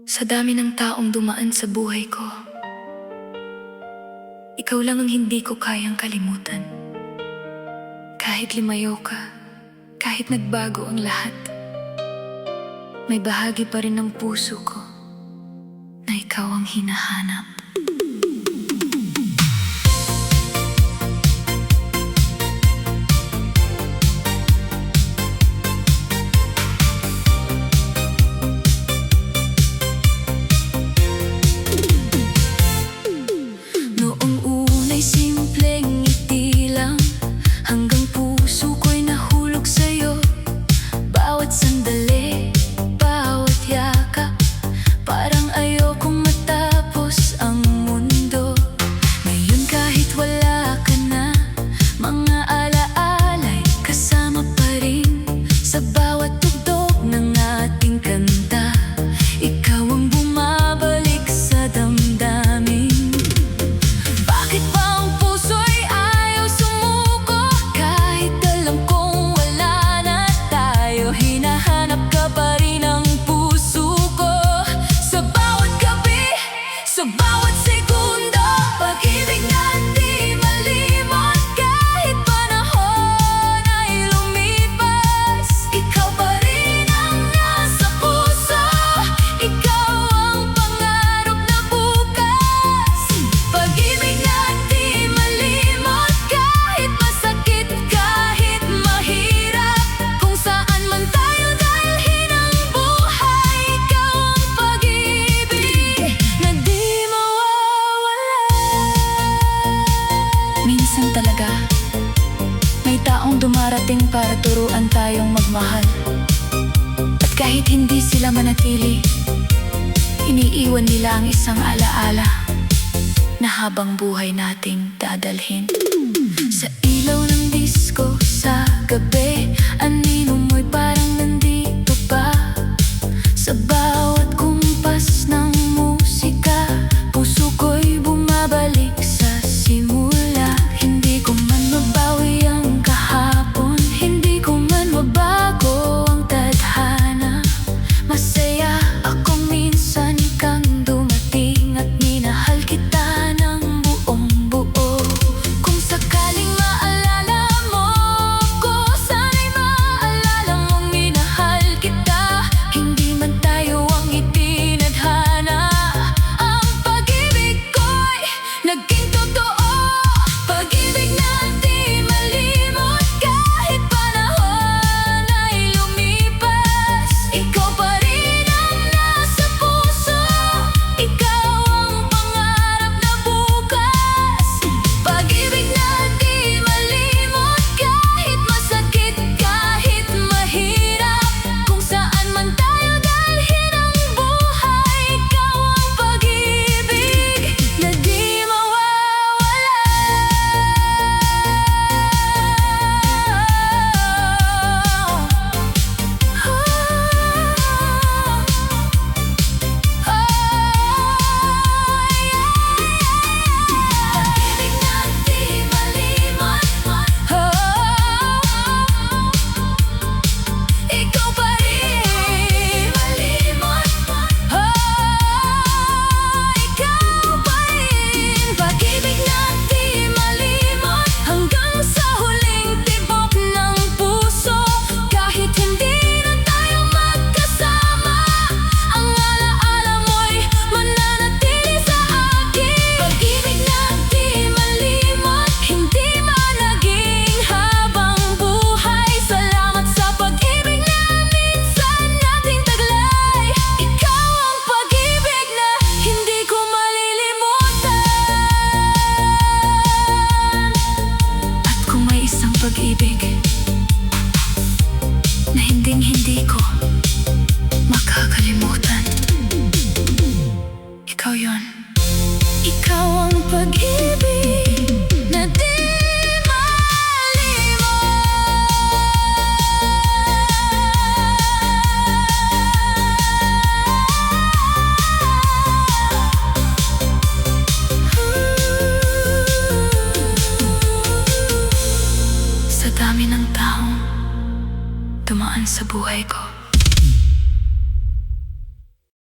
Sa dami ng taong dumaan sa buhay ko, ikaw lang ang hindi ko kayang kalimutan. Kahit limayo ka, kahit nagbago ang lahat, may bahagi pa rin ng puso ko na ikaw ang hinahanap. Noong una'y simpleng ngiti lang, hanggang puso ko'y nahulog sa'yo. Bawat sandali, bawat yakap, parang ayokong matapos ang mundo. Ngayon kahit wala ka na, mga alaala'y kasama pa rin sa bawat tugtog ng ating kanta. Ikaw ang bumabalik sa damdamin. Bakit ba ang puso'y ayaw sumuko? Kahit alam kong wala na tayo, hinahanap ka pa rin ang puso ko. Sa bawat gabi, sa bawat segundo, pag-ibig na di malimot. Kahit panahon ay lumipas, ikaw pa rin ang nasa puso. Ikaw ang pangarap na bukas. Pag-ibig na di malimot, kahit masakit, kahit mahirap. Kung saan man tayo dalhin ang buhay, ikaw ang pag-ibig na di mawawala. Minsan talaga, may taong dumarating para turuan tayong magmahal. At kahit hindi sila manatili, iniiwan nila ang isang alaala na habang buhay nating dadalhin. Sa ilaw ng disko sa gabi, anino mo'y parang nandito pa. Sa bawat kumpas ng musika, puso ko'y bumabalik sa simula. Hindi ko man mabawi ang kahapon, hindi ko man mabago ang tadhana. Masaya